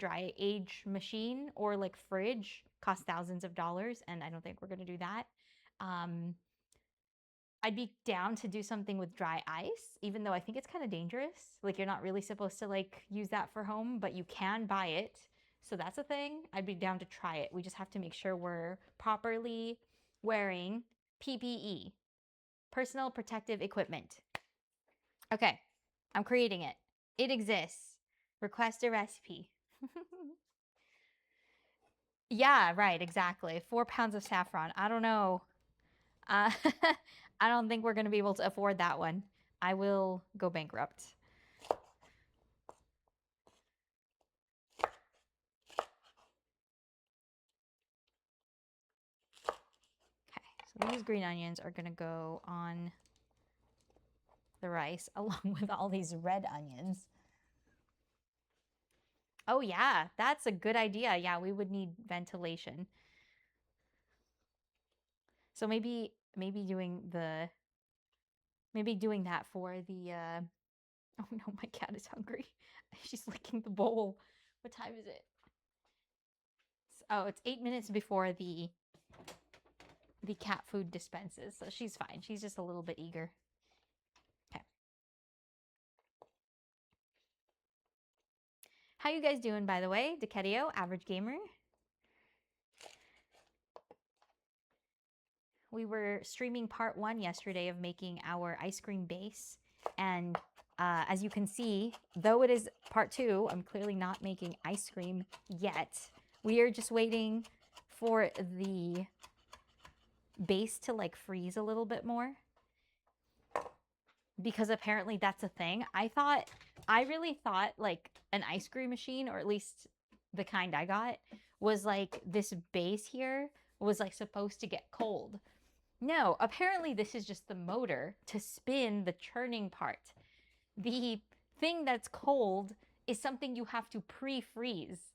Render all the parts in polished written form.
dry age machine or like fridge costs thousands of dollars, and I don't think we're gonna do that. I'd be down to do something with dry ice, even though I think it's kind of dangerous. Like you're not really supposed to like use that for home, but you can buy it. So that's a thing. I'd be down to try it. We just have to make sure we're properly wearing PPE, personal protective equipment. Okay, I'm creating it. It exists. Request a recipe. Yeah, right, exactly. 4 pounds of saffron. I don't know. Uh, I don't think we're going to be able to afford that one. I will go bankrupt. Okay, so these green onions are going to go on the rice along with all these red onions. Oh yeah, that's a good idea. Yeah, we would need ventilation. So maybe doing that for the oh no, my cat is hungry. She's licking the bowl. What time is it? Oh, it's 8 minutes before the cat food dispenses, so she's fine. She's just a little bit eager. Okay. How you guys doing, by the way? Dekedio, average gamer. We were streaming part 1 yesterday of making our ice cream base, and as you can see, though it is part 2, I'm clearly not making ice cream yet. We are just waiting for the base to like freeze a little bit more, because apparently that's a thing. I really thought like an ice cream machine, or at least the kind I got, was like this base here was like supposed to get cold. No, apparently this is just the motor to spin the churning part. The thing that's cold is something you have to pre-freeze.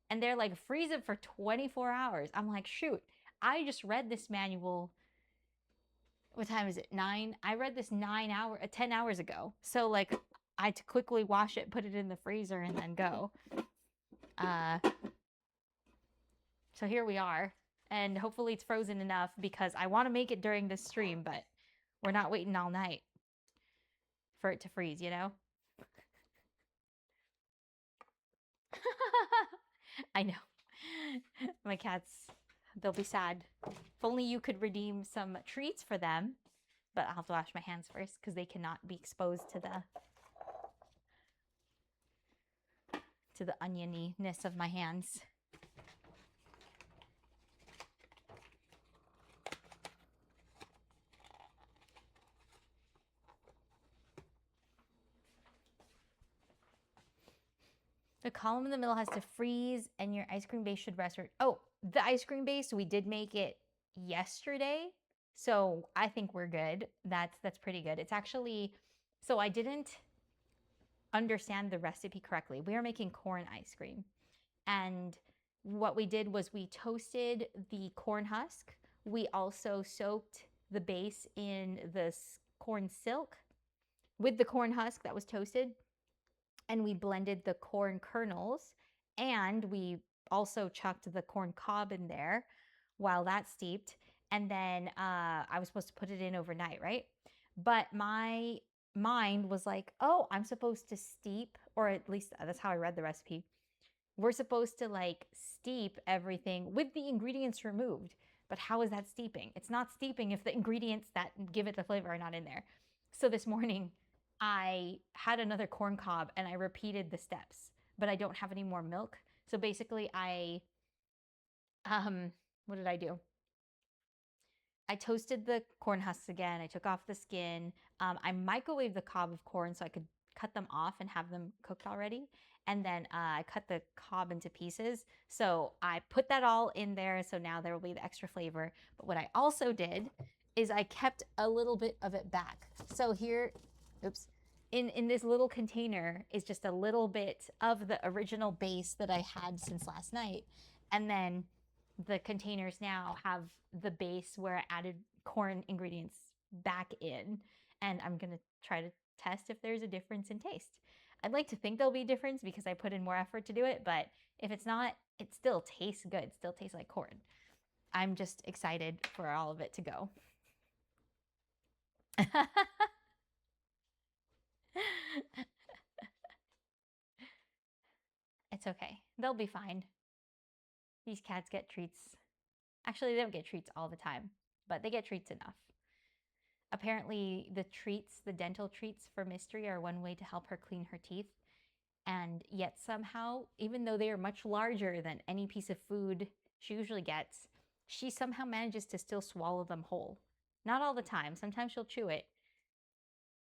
And they're like, freeze it for 24 hours. I'm like, shoot, I just read this manual. What time is it? 9? I read this 10 hours ago. So like I had to quickly wash it, put it in the freezer, and then go. So here we are. And hopefully it's frozen enough, because I want to make it during this stream, but we're not waiting all night for it to freeze, you know? I know. My cats, they'll be sad. If only you could redeem some treats for them. But I'll have to wash my hands first, because they cannot be exposed to the oniony-ness of my hands. The column in the middle has to freeze, and your ice cream base should rest. Oh, the ice cream base, we did make it yesterday, so I think we're good. That's pretty good. It's actually, so I didn't understand the recipe correctly. We are making corn ice cream, and what we did was we toasted the corn husk. We also soaked the base in the corn silk with the corn husk that was toasted, and we blended the corn kernels, and we also chucked the corn cob in there while that steeped. And then I was supposed to put it in overnight, right? But my mind was like, oh, I'm supposed to steep, or at least that's how I read the recipe. We're supposed to like steep everything with the ingredients removed. But how is that steeping? It's not steeping if the ingredients that give it the flavor are not in there. So this morning, I had another corn cob and I repeated the steps, but I don't have any more milk. So basically what did I do? I toasted the corn husks again. I took off the skin. I microwaved the cob of corn so I could cut them off and have them cooked already. And then I cut the cob into pieces. So I put that all in there. So now there will be the extra flavor. But what I also did is I kept a little bit of it back. So here, oops, in this little container is just a little bit of the original base that I had since last night. And then the containers now have the base where I added corn ingredients back in. And I'm going to try to test if there's a difference in taste. I'd like to think there'll be a difference because I put in more effort to do it, but If it's not, it still tastes good. It still tastes like corn. I'm just excited for all of it to go. It's okay. They'll be fine. These cats get treats. Actually, they don't get treats all the time, but they get treats enough. Apparently, the treats, the dental treats for Mystery, are one way to help her clean her teeth. And yet, somehow, even though they are much larger than any piece of food she usually gets, she somehow manages to still swallow them whole. Not all the time. Sometimes she'll chew it,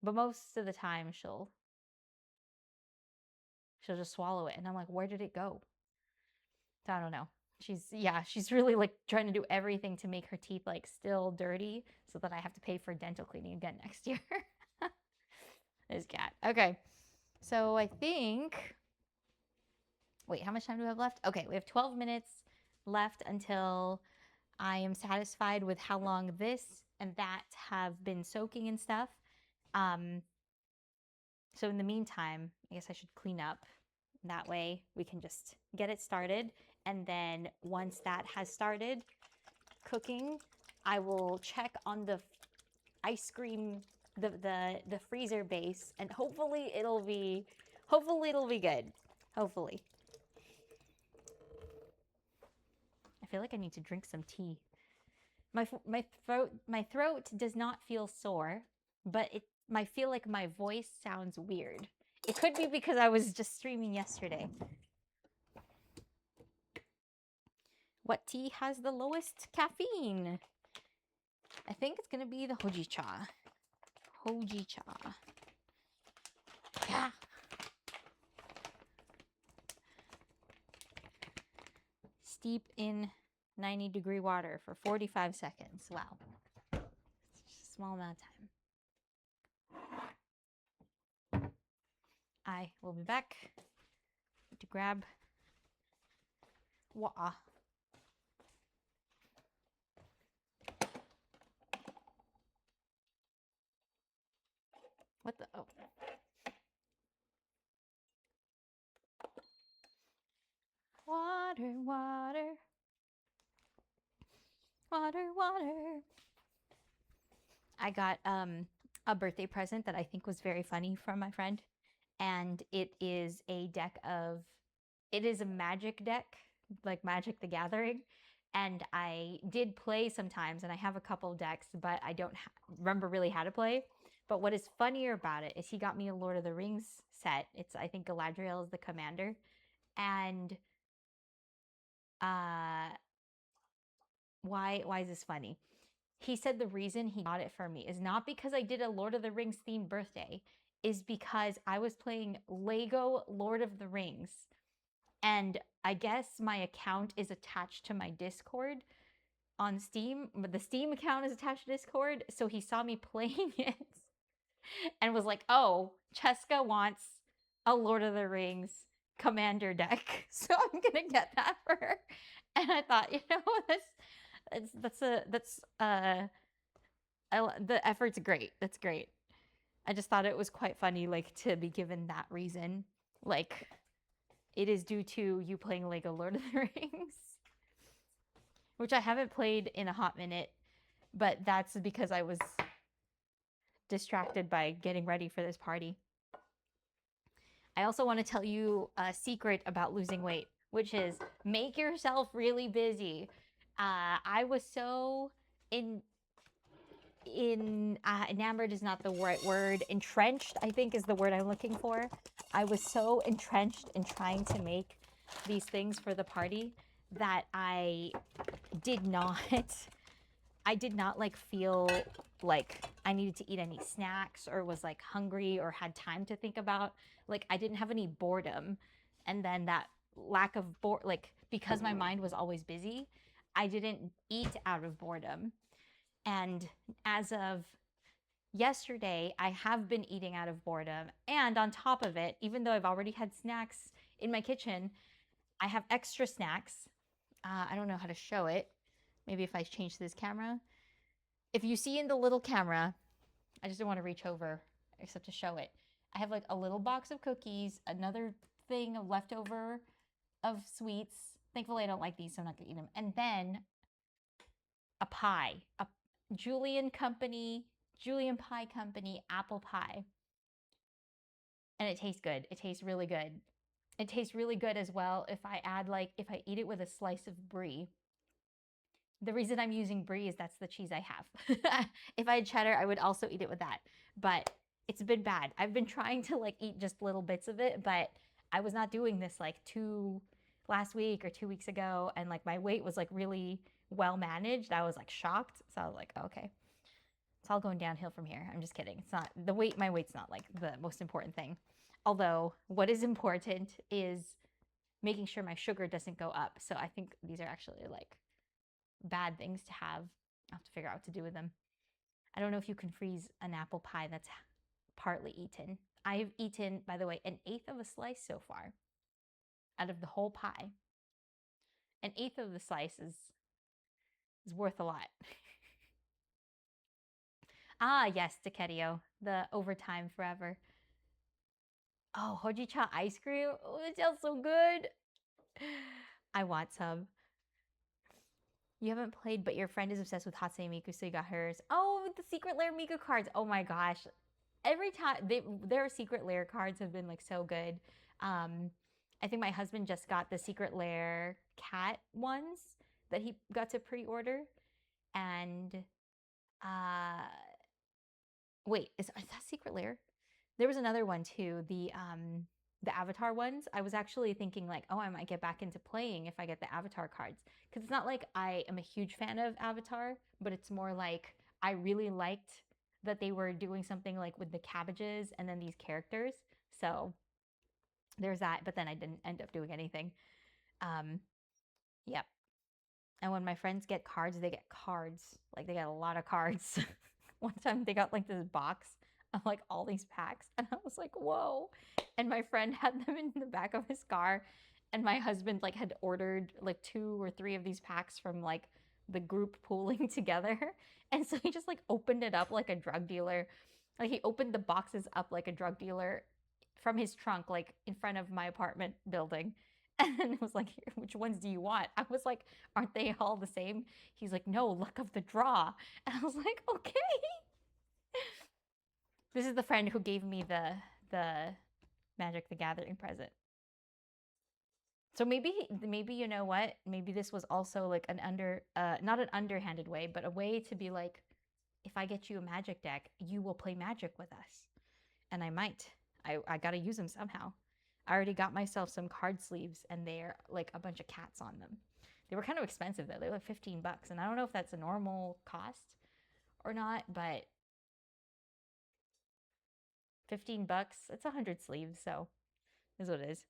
but most of the time she'll just swallow it. And I'm like, where did it go? So I don't know. She's really like trying to do everything to make her teeth like still dirty so that I have to pay for dental cleaning again next year. This cat. Okay. So I think, wait, how much time do we have left? Okay, we have 12 minutes left until I am satisfied with how long this and that have been soaking and stuff. So in the meantime, I guess I should clean up. That way we can just get it started. And then once that has started cooking, I will check on the ice cream, the freezer base, and hopefully it'll be good. Hopefully. I feel like I need to drink some tea. My throat does not feel sore, but I feel like my voice sounds weird. It could be because I was just streaming yesterday. What tea has the lowest caffeine? I think it's gonna be the hojicha. Hojicha. Yeah. Steep in 90-degree water for 45 seconds. Wow. It's just a small amount of time. I will be back to grab water. What the? Oh. Water, water. Water, water. I got a birthday present that I think was very funny from my friend. And it is a magic deck, like Magic the Gathering. And I did play sometimes, and I have a couple decks, but I don't remember really how to play. But what is funnier about it is he got me a Lord of the Rings set. It's, I think, Galadriel is the commander. And why is this funny? He said the reason he got it for me is not because I did a Lord of the Rings themed birthday, is because I was playing Lego Lord of the Rings. And I guess my account is attached to my Discord on Steam, but the Steam account is attached to Discord. So he saw me playing it and was like, oh, Cheska wants a Lord of the Rings commander deck. So I'm going to get that for her. And I thought, you know, the effort's great. That's great. I just thought it was quite funny, like, to be given that reason. Like, it is due to you playing Lego Lord of the Rings, which I haven't played in a hot minute, but that's because I was distracted by getting ready for this party. I also want to tell you a secret about losing weight, which is make yourself really busy. I was so enamored is not the right word. Entrenched, I think, is the word I'm looking for. I was so entrenched in trying to make these things for the party that I did not like feel like I needed to eat any snacks or was like hungry or had time to think about. Like, I didn't have any boredom. And then that lack of like, because my mind was always busy, I didn't eat out of boredom. And as of yesterday, I have been eating out of boredom. And on top of it, even though I've already had snacks in my kitchen, I have extra snacks. I don't know how to show it. Maybe if I change this camera. If you see in the little camera, I just don't want to reach over except to show it. I have like a little box of cookies, another thing of leftover of sweets. Thankfully, I don't like these, so I'm not gonna eat them. And then a pie, a Julian Company, Julian Pie Company apple pie. And it tastes good. It tastes really good. It tastes really good as well if I add, like, if I eat it with a slice of brie. The reason I'm using brie is that's the cheese I have. If I had cheddar, I would also eat it with that. But it's been bad. I've been trying to like eat just little bits of it, but I was not doing this like last week or 2 weeks ago, and like my weight was like really well managed. I was like shocked. So I was like, okay, it's all going downhill from here. I'm just kidding. It's not the weight. My weight's not like the most important thing. Although what is important is making sure my sugar doesn't go up. So I think these are actually like bad things to have. I'll have to figure out what to do with them. I don't know if you can freeze an apple pie that's partly eaten. I've eaten, by the way, an eighth of a slice so far out of the whole pie. An eighth of the slice is worth a lot. Ah, yes, Dechetio, the overtime forever. Oh, hojicha ice cream. Oh, it smells so good. I want some. You haven't played, but your friend is obsessed with Hatsune Miku, so you got hers. Oh, the Secret Lair Miku cards. Oh my gosh. Every time their Secret Lair cards have been like so good. I think my husband just got the Secret Lair cat ones that he got to pre-order. And uh wait, is that Secret Lair? There was another one too, the Avatar ones. I was actually thinking like, oh, I might get back into playing if I get the Avatar cards. Because it's not like I am a huge fan of Avatar, but it's more like I really liked that they were doing something like with the cabbages and then these characters. So there's that, but then I didn't end up doing anything. Um, yep. And when my friends get cards, they get cards. Like they get a lot of cards. One time they got like this box of like all these packs, and I was like, whoa. And my friend had them in the back of his car, and my husband like had ordered like 2 or 3 of these packs from like the group pooling together. And so he just like opened it up like a drug dealer. Like he opened the boxes up like a drug dealer from his trunk, like in front of my apartment building. And it was like, which ones do you want? I was like, aren't they all the same? He's like, no, luck of the draw. And I was like, okay. This is the friend who gave me the Magic the Gathering present. So maybe you know what? Maybe this was also like an not an underhanded way, but a way to be like, if I get you a Magic deck, you will play Magic with us. And I might. I got to use them somehow. I already got myself some card sleeves, and they're like a bunch of cats on them. They were kind of expensive though. They were like $15, and I don't know if that's a normal cost or not, but $15, it's 100 sleeves, so is what it is.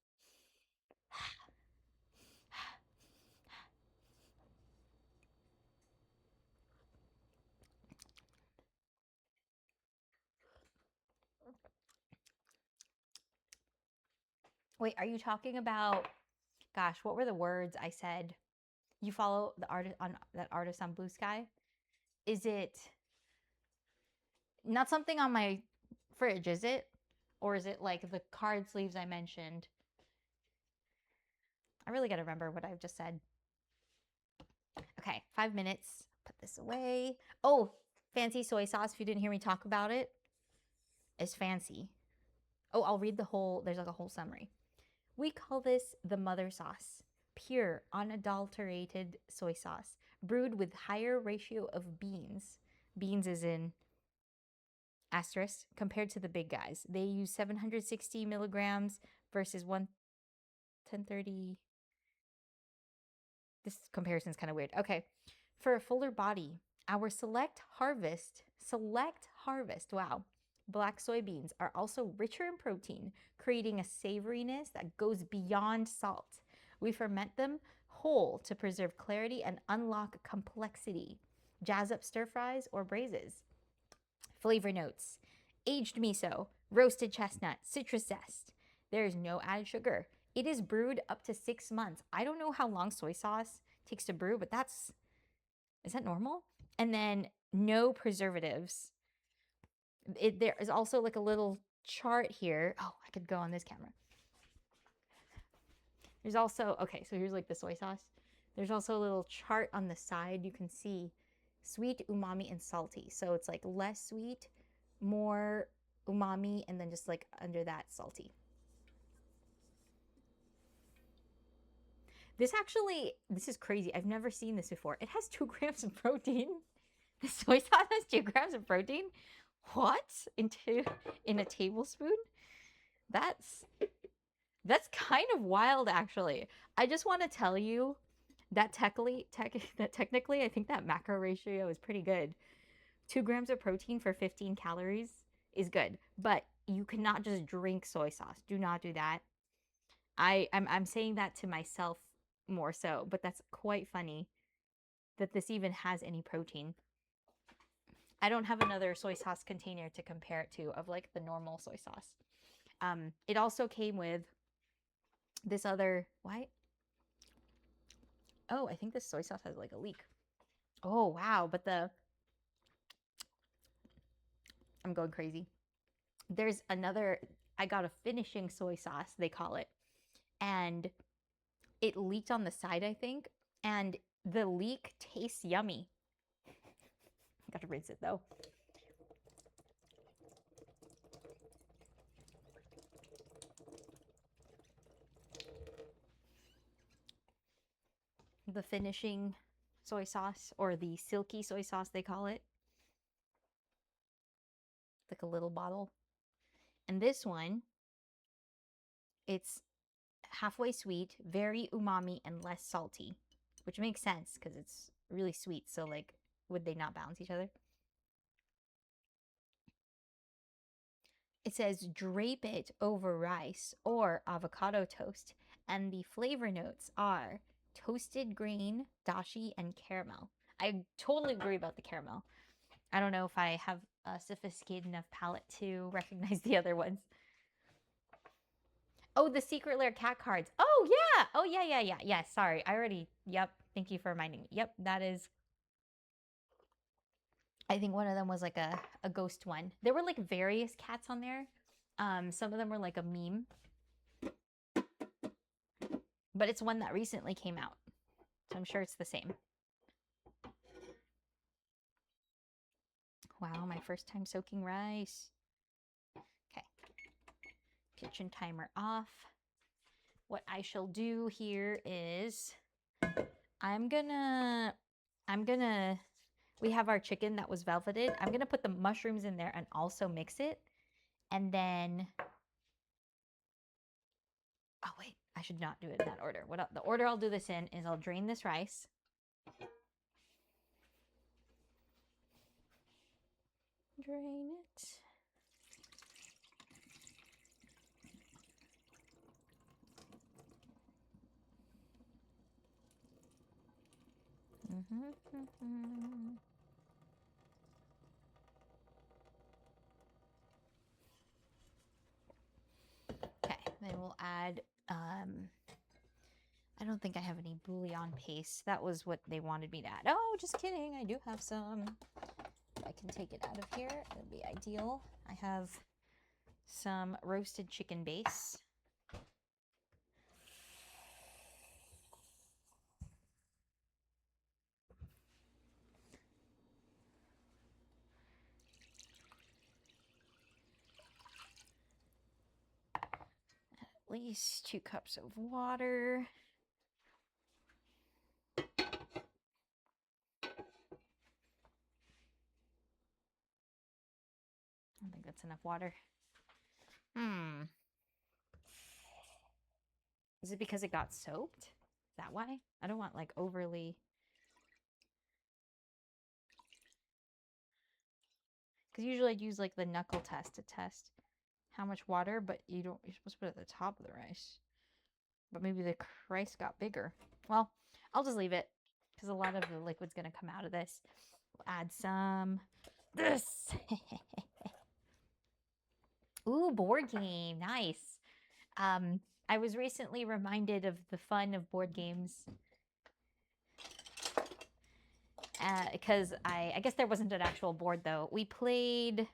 Wait, are you talking about? Gosh, what were the words I said? You follow the artist on that artist on Blue Sky? Is it not something on my fridge? Is it, or is it like the card sleeves I mentioned? I really got to remember what I've just said. Okay, 5 minutes. Put this away. Oh, fancy soy sauce. If you didn't hear me talk about it, is fancy. Oh, I'll read the whole. There's like a whole summary. We call this the mother sauce. Pure, unadulterated soy sauce, brewed with higher ratio of beans. Beans is in asterisk compared to the big guys. They use 760 milligrams versus 1030. This comparison is kind of weird. Okay. For a fuller body, our select harvest, wow, black soybeans are also richer in protein, creating a savoriness that goes beyond salt. We ferment them whole to preserve clarity and unlock complexity. Jazz up stir fries or braises. Flavor notes: aged miso, roasted chestnut, citrus zest. There is no added sugar. It is brewed up to 6 months. I don't know how long soy sauce takes to brew, but is that normal? And then no preservatives. There is also like a little chart here. Oh, I could go on this camera. There's also, okay, so here's like the soy sauce. There's also a little chart on the side. You can see sweet, umami, and salty. So it's like less sweet, more umami, and then just like under that salty. This actually, this is crazy. I've never seen this before. It has 2 grams of protein. The soy sauce has 2 grams of protein? What? In a tablespoon? That's kind of wild, actually. I just want to tell you that technically, I think that macro ratio is pretty good. 2 grams of protein for 15 calories is good, but you cannot just drink soy sauce. Do not do that. I'm saying that to myself more so, but that's quite funny that this even has any protein. I don't have another soy sauce container to compare it to of like the normal soy sauce. It also came with this other, why? Oh, I think this soy sauce has like a leak. Oh, wow. But I'm going crazy. There's another, I got a finishing soy sauce, they call it. And it leaked on the side, I think. And the leak tastes yummy. I got to rinse it though. The finishing soy sauce, or the silky soy sauce, they call it. Like a little bottle. And this one, it's halfway sweet, very umami, and less salty, which makes sense because it's really sweet. So, like, would they not balance each other? It says drape it over rice or avocado toast, and the flavor notes are toasted grain, dashi, and caramel. I totally agree about the caramel. I don't know if I have a sophisticated enough palate to recognize the other ones. Oh, the secret lair cat cards. Oh, yeah. Oh, yeah. Yes, sorry. I already, yep. Thank you for reminding me. Yep, that is, I think one of them was like a ghost one. There were like various cats on there. Some of them were like a meme. But it's one that recently came out. So I'm sure it's the same. Wow, my first time soaking rice. Okay. Kitchen timer off. What I shall do here is we have our chicken that was velveted. I'm gonna put the mushrooms in there and also mix it. And then, oh wait, I should not do it in that order. The order I'll do this in is I'll drain this rice. Drain it. Okay, then we'll add, I don't think I have any bouillon paste. That was what they wanted me to add. Oh, just kidding. I do have some. If I can take it out of here, it would be ideal. I have some roasted chicken base. At least 2 cups of water. I don't think that's enough water. Is it because it got soaked? Is that why? I don't want like overly... Because usually I'd use like the knuckle test to test how much water, but you're supposed to put it at the top of the rice. But maybe the rice got bigger. Well, I'll just leave it because a lot of the liquid's going to come out of this. We'll add some this. Ooh, board game. Nice. I was recently reminded of the fun of board games because I guess there wasn't an actual board though. We played,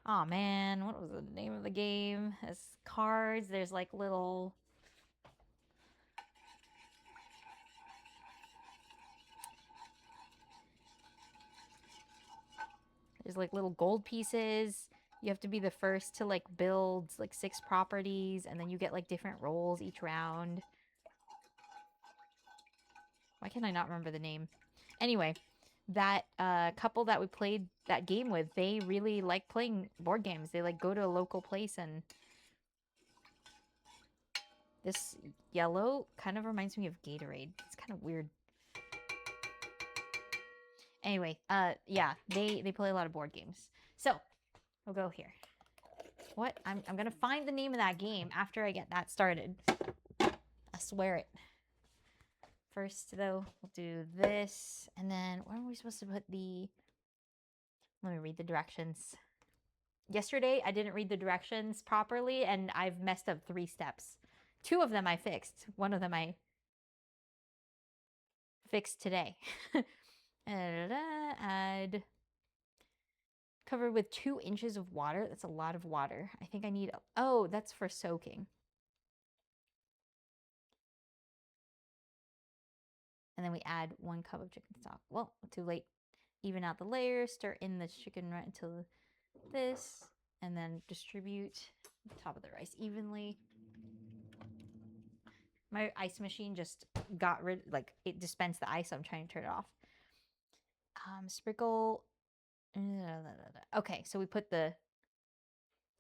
oh man, what was the name of the game? It's cards. There's like little There's like little gold pieces. You have to be the first to like build like 6 properties, and then you get like different roles each round. Why can I not remember the name? Anyway, that couple that we played that game with, they really like playing board games. They like go to a local place, and this yellow kind of reminds me of Gatorade. It's kind of weird. Anyway, yeah, they play a lot of board games. So, we'll go here. What? I'm gonna find the name of that game after I get that started. I swear it. First, though, we'll do this, and then where are we supposed to put the... Let me read the directions. Yesterday, I didn't read the directions properly, and I've messed up 3 steps. 2 of them I fixed. 1 of them I fixed today. Add... Covered with 2 inches of water. That's a lot of water. I think I need... Oh, that's for soaking. And then we add 1 cup of chicken stock. Well, too late. Even out the layers. Stir in the chicken right until this. And then distribute the top of the rice evenly. My ice machine just got rid... Like, it dispensed the ice, so I'm trying to turn it off. Sprinkle... Okay, so we put the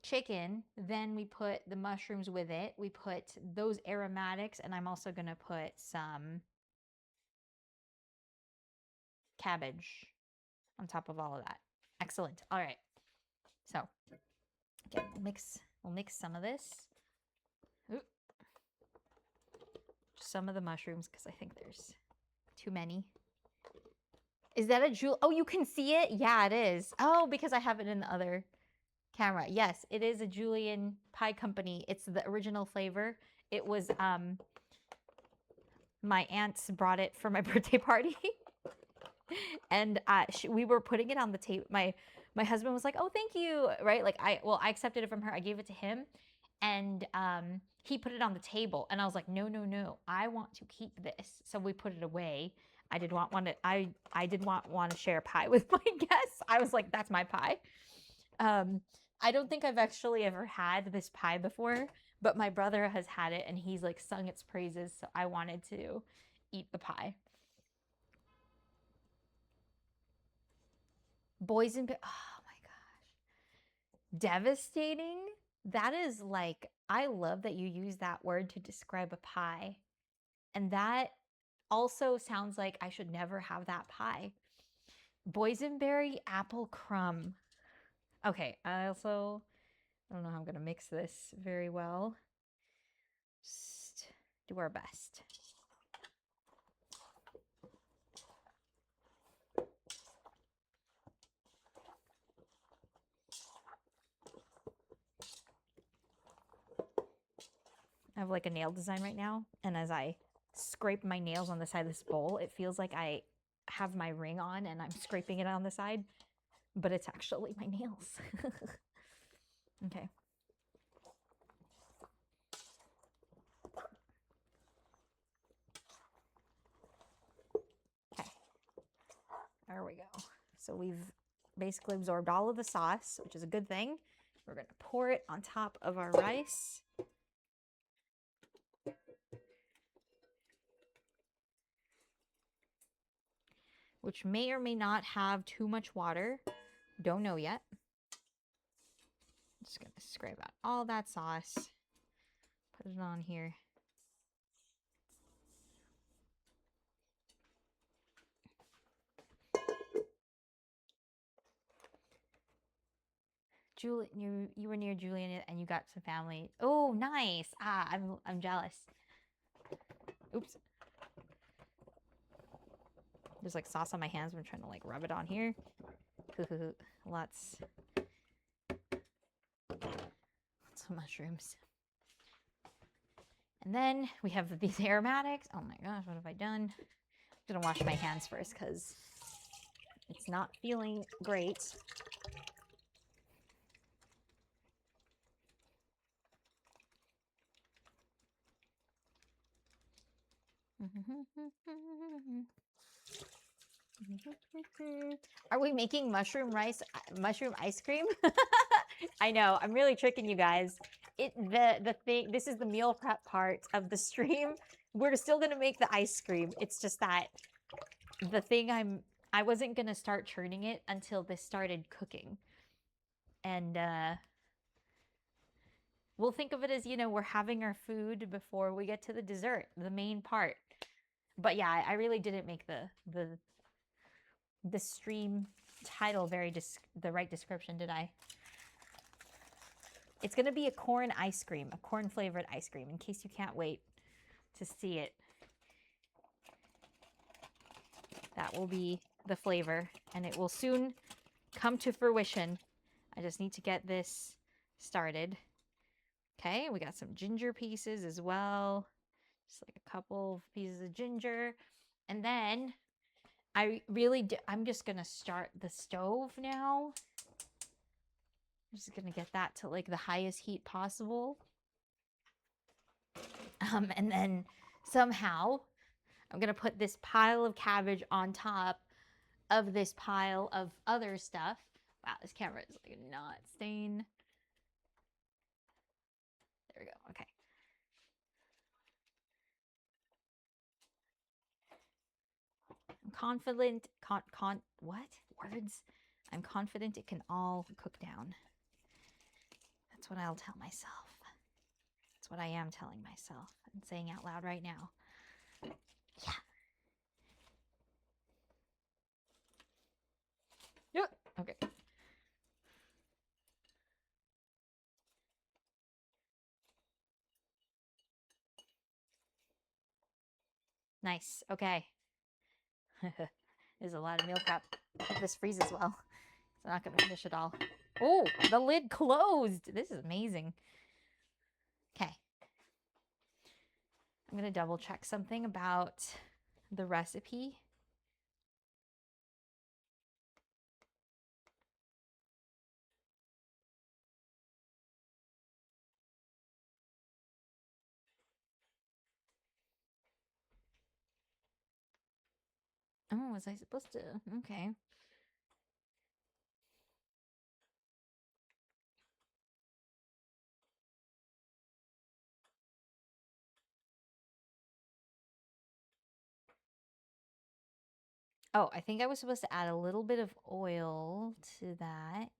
chicken, then we put the mushrooms with it. We put those aromatics, and I'm also going to put some cabbage on top of all of that. Excellent. All right. So, again, we'll mix some of this. Ooh. Some of the mushrooms, because I think there's too many. Is that a jewel? Oh, you can see it? Yeah, it is. Oh, because I have it in the other camera. Yes, it is a Julian Pie Company. It's the original flavor. It was, my aunts brought it for my birthday party. And we were putting it on the table. My husband was like, "Oh, thank you," right? Like I accepted it from her. I gave it to him, and he put it on the table. And I was like, "No, no, no! I want to keep this." So we put it away. I did not want to. I did not want to share pie with my guests. I was like, "That's my pie." I don't think I've actually ever had this pie before, but my brother has had it, and he's like sung its praises. So I wanted to eat the pie. Boysenberry. Oh my gosh. Devastating? That is like, I love that you use that word to describe a pie. And that also sounds like I should never have that pie. Boysenberry apple crumb. Okay, I don't know how I'm going to mix this very well. Just do our best. I have like a nail design right now, and as I scrape my nails on the side of this bowl, it feels like I have my ring on and I'm scraping it on the side, but it's actually my nails. Okay. Okay. There we go. So we've basically absorbed all of the sauce, which is a good thing. We're going to pour it on top of our rice. Which may or may not have too much water. Don't know yet. I'm just going to scrape out all that sauce. Put it on here. Julie, you were near Julian and you got some family. Oh, nice. Ah, I'm jealous. Oops. There's like sauce on my hands when I'm trying to like rub it on here. Lots of mushrooms. And then we have these aromatics. Oh my gosh, what have I done? I'm gonna wash my hands first because it's not feeling great. Are we making mushroom ice cream? I know, I'm really tricking you guys. The thing, this is the meal prep part of the stream. We're still gonna make the ice cream. It's just that the thing I wasn't gonna start churning it until this started cooking. And we'll think of it as, we're having our food before we get to the dessert, the main part. But yeah, I really didn't make the stream title the right description, did I? It's going to be a corn ice cream, a corn flavored ice cream, in case you can't wait to see it. That will be the flavor, and it will soon come to fruition. I just need to get this started. Okay, we got some ginger pieces as well. Just like a couple pieces of ginger. And then I'm just going to start the stove now. I'm just going to get that to like the highest heat possible. And then somehow I'm going to put this pile of cabbage on top of this pile of other stuff. Wow, this camera is like not staying. There we go. Okay. I'm confident, what? Words? I'm confident it can all cook down. That's what I'll tell myself. That's what I am telling myself and saying out loud right now. Yeah. Yep. Okay. Nice. Okay. There's a lot of meal prep. Hope this freezes well. It's not going to finish it all. Oh, the lid closed. This is amazing. Okay. I'm going to double check something about the recipe. Oh, was I supposed to? Okay. Oh, I think I was supposed to add a little bit of oil to that.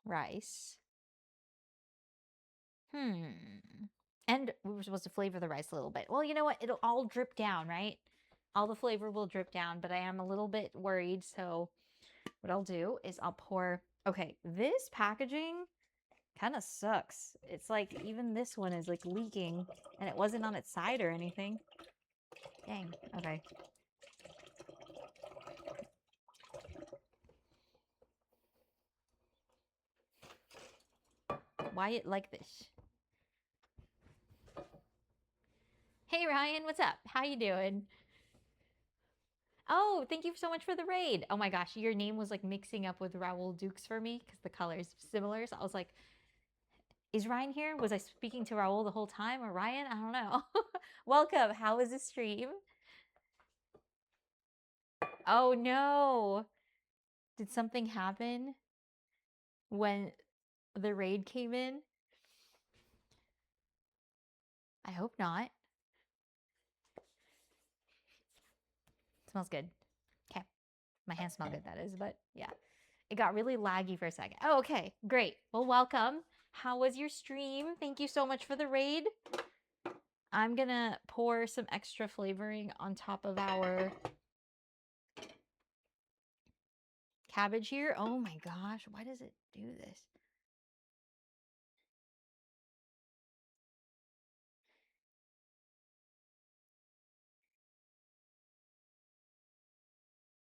Rice. And we were supposed to flavor the rice a little bit. Well, you know what? It'll all drip down, right? All the flavor will drip down, but I am a little bit worried. So what I'll do is I'll pour. Okay, this packaging kind of sucks. It's like even this one is like leaking and it wasn't on its side or anything. Dang. Okay. Why it like this? Hey Ryan, what's up? How you doing? Oh, thank you so much for the raid. Oh my gosh, your name was like mixing up with Raoul Dukes for me because the color's similar. So I was like, is Ryan here? Was I speaking to Raoul the whole time or Ryan? I don't know. Welcome. How was the stream? Oh no. Did something happen when the raid came in? I hope not. Smells good. Okay. My hands smell good, that is, but yeah. It got really laggy for a second. Oh, okay. Great. Well, welcome. How was your stream? Thank you so much for the raid. I'm gonna pour some extra flavoring on top of our cabbage here. Oh my gosh, why does it do this?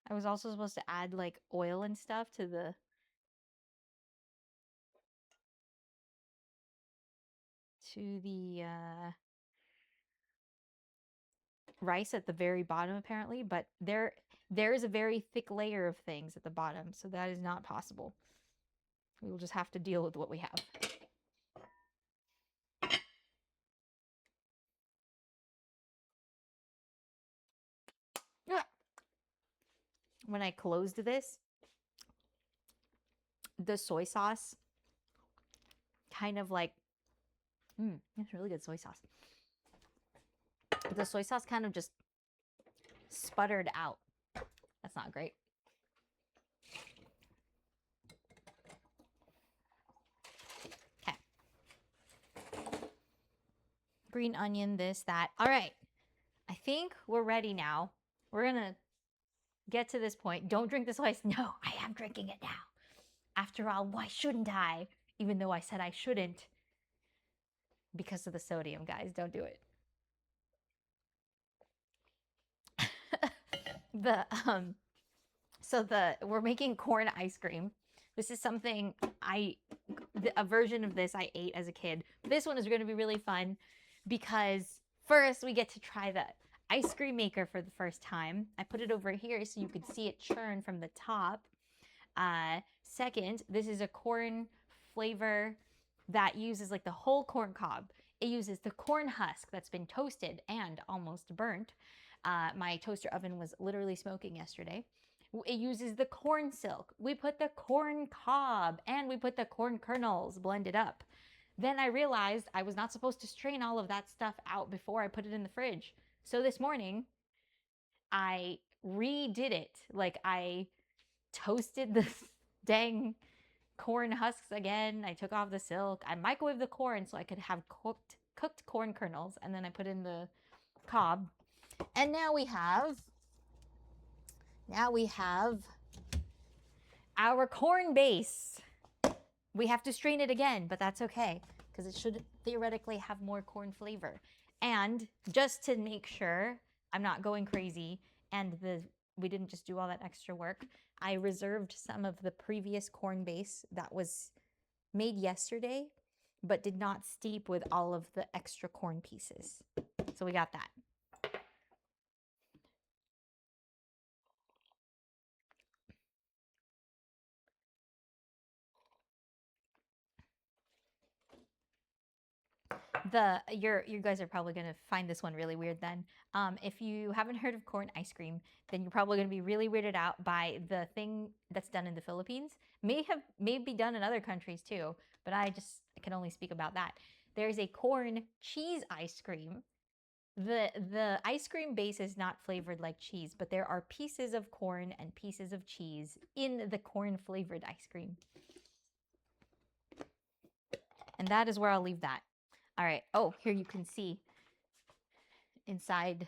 I was also supposed to add like oil and stuff to the rice at the very bottom apparently, but there is a very thick layer of things at the bottom, so that is not possible. We will just have to deal with what we have. when I closed this, the soy sauce kind of like, it's really good soy sauce. The soy sauce kind of just sputtered out. That's not great. Okay. Green onion, this, that. All right. I think we're ready now. We're going to get to this point. Don't drink this ice. No, I am drinking it now. After all, why shouldn't I? Even though I said I shouldn't. Because of the sodium, guys. Don't do it. We're making corn ice cream. This is something a version of this I ate as a kid. This one is going to be really fun because first we get to try the ice cream maker for the first time. I put it over here so you could see it churn from the top. Second, this is a corn flavor that uses like the whole corn cob. It uses the corn husk that's been toasted and almost burnt. My toaster oven was literally smoking yesterday. It uses the corn silk. We put the corn cob and we put the corn kernels blended up. Then I realized I was not supposed to strain all of that stuff out before I put it in the fridge. So this morning, I redid it. Like I toasted the dang corn husks again. I took off the silk. I microwaved the corn so I could have cooked corn kernels, and then I put in the cob. And now we have our corn base. We have to strain it again, but that's okay because it should theoretically have more corn flavor. And just to make sure I'm not going crazy and we didn't just do all that extra work, I reserved some of the previous corn base that was made yesterday, but did not steep with all of the extra corn pieces. So we got that. You guys are probably going to find this one really weird then. If you haven't heard of corn ice cream, then you're probably going to be really weirded out by the thing that's done in the Philippines. May be done in other countries too, but I can only speak about that. There's a corn cheese ice cream. The ice cream base is not flavored like cheese, but there are pieces of corn and pieces of cheese in the corn flavored ice cream. And that is where I'll leave that. All right. Oh, here you can see inside.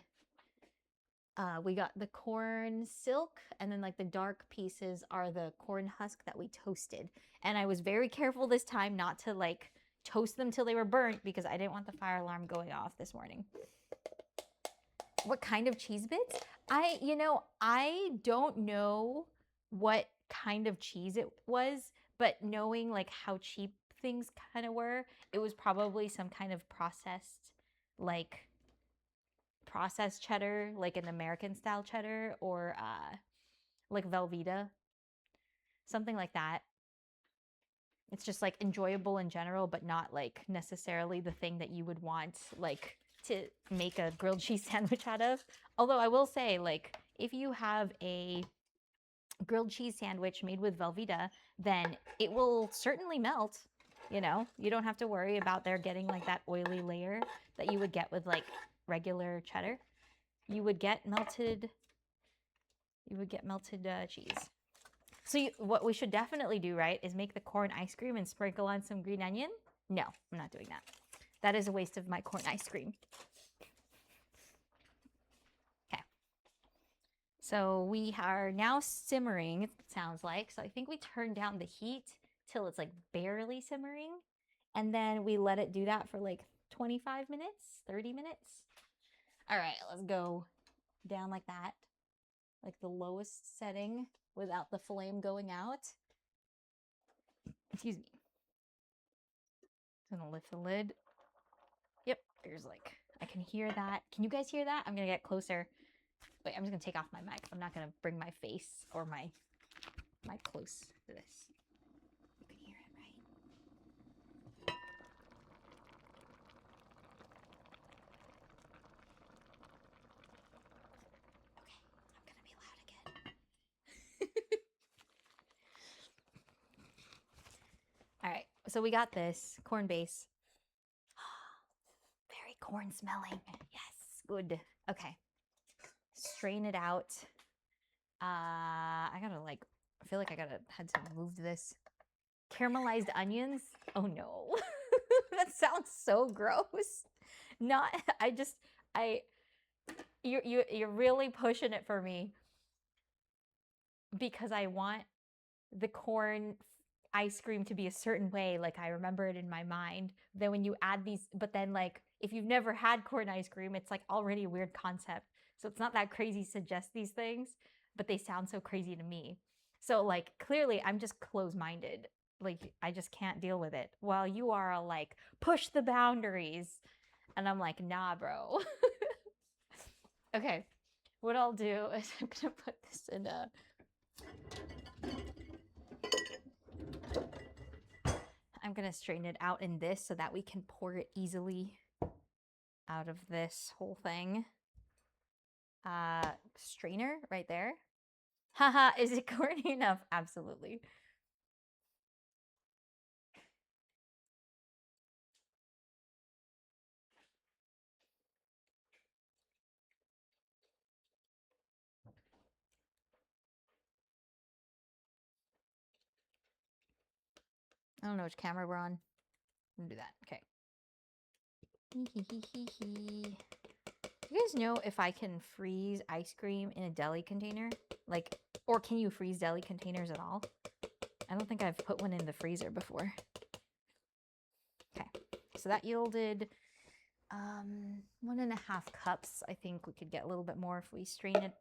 We got the corn silk, and then like the dark pieces are the corn husk that we toasted. And I was very careful this time not to like toast them till they were burnt because I didn't want the fire alarm going off this morning. What kind of cheese bits? I don't know what kind of cheese it was, but knowing like how cheap things kind of were, it was probably some kind of processed cheddar, like an American style cheddar, or like Velveeta, something like that. It's just like enjoyable in general, but not like necessarily the thing that you would want like to make a grilled cheese sandwich out of. Although I will say, like, if you have a grilled cheese sandwich made with Velveeta, then it will certainly melt. You know, you don't have to worry about there getting like that oily layer that you would get with like regular cheddar. You would get melted cheese. So what we should definitely do, right, is make the corn ice cream and sprinkle on some green onion. No, I'm not doing that. That is a waste of my corn ice cream. Okay. So we are now simmering, it sounds like. So I think we turn down the heat till it's like barely simmering. And then we let it do that for like 25 minutes, 30 minutes. All right, let's go down like that. Like the lowest setting without the flame going out. Excuse me. I'm gonna lift the lid. Yep, there's like, I can hear that. Can you guys hear that? I'm gonna get closer. Wait, I'm just gonna take off my mic. I'm not gonna bring my face or my mic close to this. You can hear it, right? Okay, I'm gonna be loud again. So we got this corn base. Very corn smelling. Yes, good. Okay. Strain it out. I gotta like, I feel like had to move this. Caramelized onions. Oh no. That sounds so gross. Not, I, you're really pushing it for me because I want the corn ice cream to be a certain way, like I remember it in my mind. Then when you add these, but then like if you've never had corn ice cream, it's like already a weird concept. So it's not that crazy to suggest these things, but they sound so crazy to me. So like clearly I'm just closed-minded. Like I just can't deal with it. While you are like push the boundaries. And I'm like, nah, bro. Okay. What I'll do is I'm gonna put this in a I'm gonna strain it out in this so that we can pour it easily out of this whole thing. Strainer right there. Haha, is it corny enough? Absolutely. I don't know which camera we're on. I'm gonna do that. Okay. You guys know if I can freeze ice cream in a deli container? Like, or can you freeze deli containers at all? I don't think I've put one in the freezer before. Okay, so that yielded 1.5 cups. I think we could get a little bit more if we strain it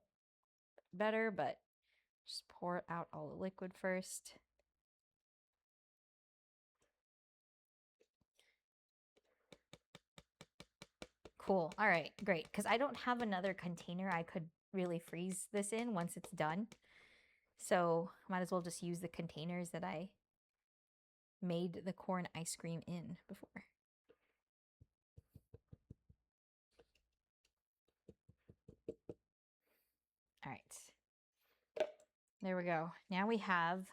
better, but just pour out all the liquid first. Cool. All right, great. Because I don't have another container I could really freeze this in once it's done. So might as well just use the containers that I made the corn ice cream in before. All right. There we go. Now we have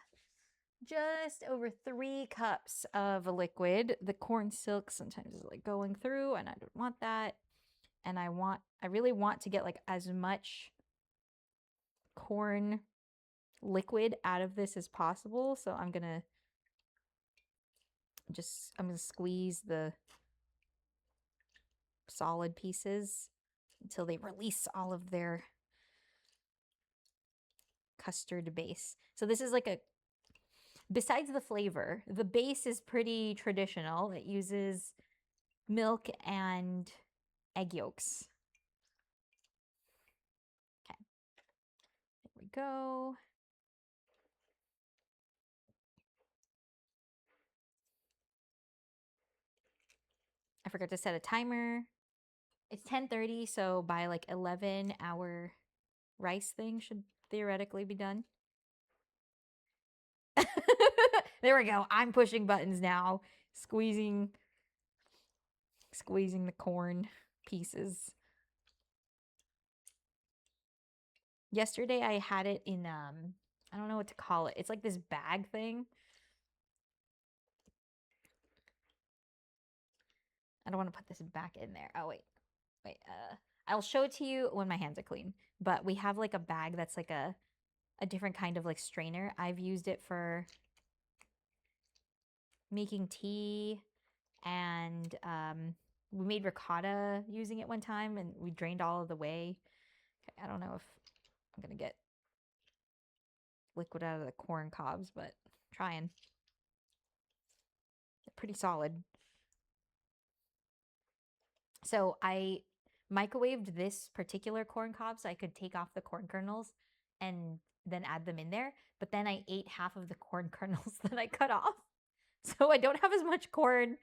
just over 3 cups of liquid. The corn silk sometimes is like going through and I don't want that. And I really want to get like as much corn liquid out of this as possible. So I'm gonna squeeze the solid pieces until they release all of their custard base. So this is like besides the flavor, the base is pretty traditional. It uses milk and egg yolks. Okay, there we go. I forgot to set a timer. It's 10:30, so by like 11, our rice thing should theoretically be done. There we go. I'm pushing buttons now, squeezing the corn pieces. Yesterday I had it in I don't know what to call it. It's like this bag thing. I don't want to put this back in there. Oh wait. I'll show it to you when my hands are clean. But we have like a bag that's like a different kind of like strainer. I've used it for making tea, and we made ricotta using it one time and we drained all of the whey. Okay, I don't know if I'm gonna get liquid out of the corn cobs, but trying. They're pretty solid. So I microwaved this particular corn cob so I could take off the corn kernels and then add them in there. But then I ate half of the corn kernels that I cut off. So I don't have as much corn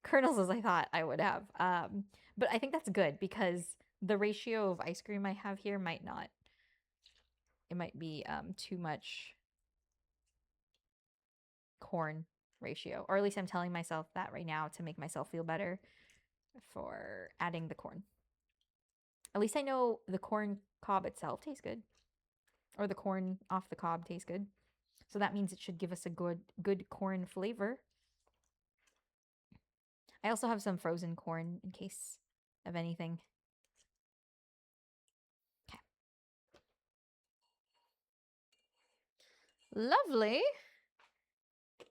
kernels as I thought I would have. But I think that's good because the ratio of ice cream I have here might not. It might be too much corn ratio. Or at least I'm telling myself that right now to make myself feel better for adding the corn. At least I know the corn cob itself tastes good. Or the corn off the cob tastes good. So that means it should give us a good corn flavor. I also have some frozen corn in case of anything. Okay. Lovely.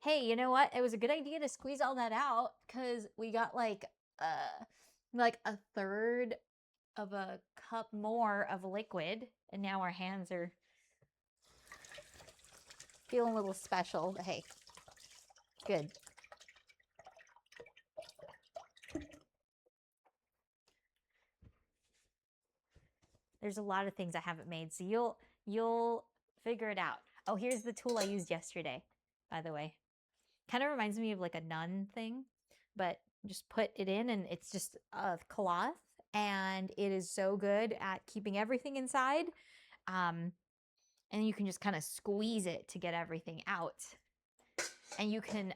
Hey, you know what? It was a good idea to squeeze all that out because we got like a third of a cup more of liquid, and now our hands are feeling a little special. But hey, good. There's a lot of things I haven't made, so you'll figure it out. Oh, here's the tool I used yesterday, by the way. Kind of reminds me of like a nun thing, but just put it in and it's just a cloth, and it is so good at keeping everything inside. And you can just kind of squeeze it to get everything out. And you can,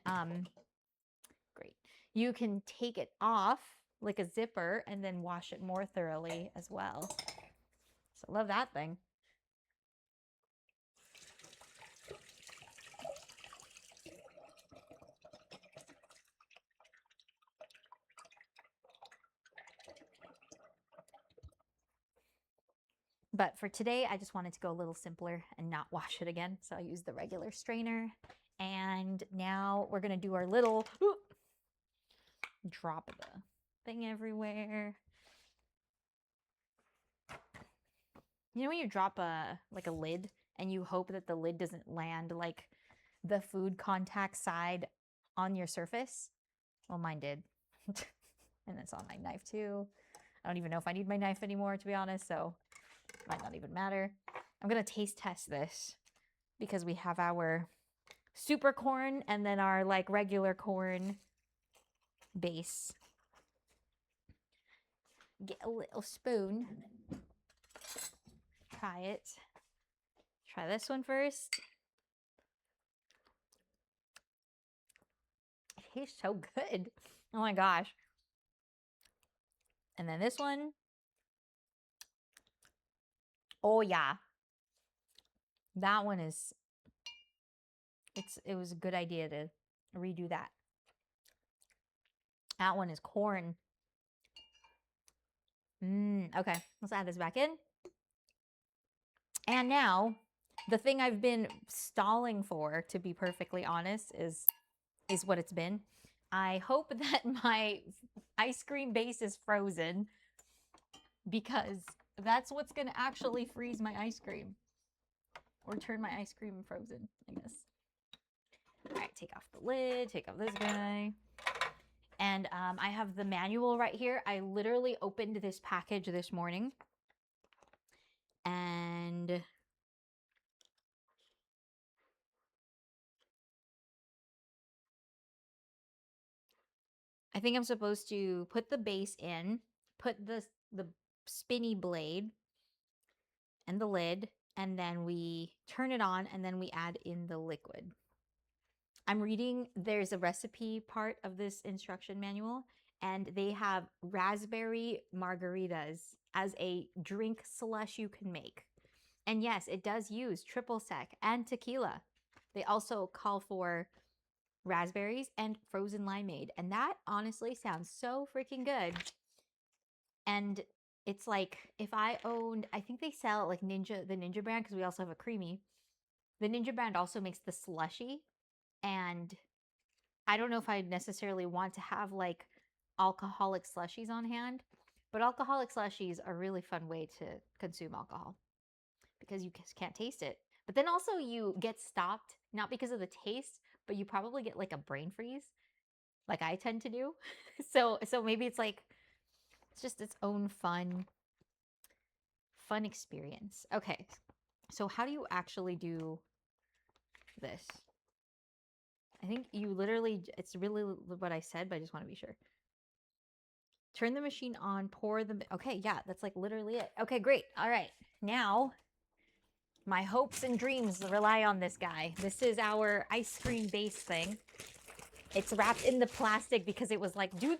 great, you can take it off like a zipper and then wash it more thoroughly as well. So I love that thing. But for today, I just wanted to go a little simpler and not wash it again. So I used the regular strainer. And now we're going to do our little drop of the thing everywhere. You know when you drop a lid and you hope that the lid doesn't land like the food contact side on your surface? Well, mine did. And it's on my knife too. I don't even know if I need my knife anymore, to be honest, so it might not even matter. I'm gonna taste test this because we have our super corn and then our like regular corn base. Get a little spoon. Try it. Try this one first. It tastes so good. Oh my gosh. And then this one. Oh yeah. That one is, it was a good idea to redo that. That one is corn. Okay, let's add this back in. And now, the thing I've been stalling for, to be perfectly honest, is what it's been. I hope that my ice cream base is frozen because that's what's gonna actually freeze my ice cream. Or turn my ice cream frozen, I guess. All right, take off the lid, take off this guy. And I have the manual right here. I literally opened this package this morning. And I think I'm supposed to put the base in, put the spinny blade and the lid, and then we turn it on, and then we add in the liquid. I'm reading, there's a recipe part of this instruction manual, and they have raspberry margaritas as a drink slush you can make. And yes, it does use triple sec and tequila. They also call for raspberries and frozen limeade, and that honestly sounds so freaking good. And it's like, if I owned, I think they sell like the Ninja brand, because we also have a creamy. The Ninja brand also makes the slushy, and I don't know if I necessarily want to have like alcoholic slushies on hand, but alcoholic slushies are a really fun way to consume alcohol because you just can't taste it. But then also you get stopped, not because of the taste, but you probably get like a brain freeze, like I tend to do. So maybe it's like, it's just its own fun experience. Okay, so how do you actually do this? I think you literally, it's really what I said, but I just want to be sure. Turn the machine on, pour the, okay, yeah, that's like literally it. Okay, great. All right, now my hopes and dreams rely on this guy. This is our ice cream base thing. It's wrapped in the plastic because it was like, do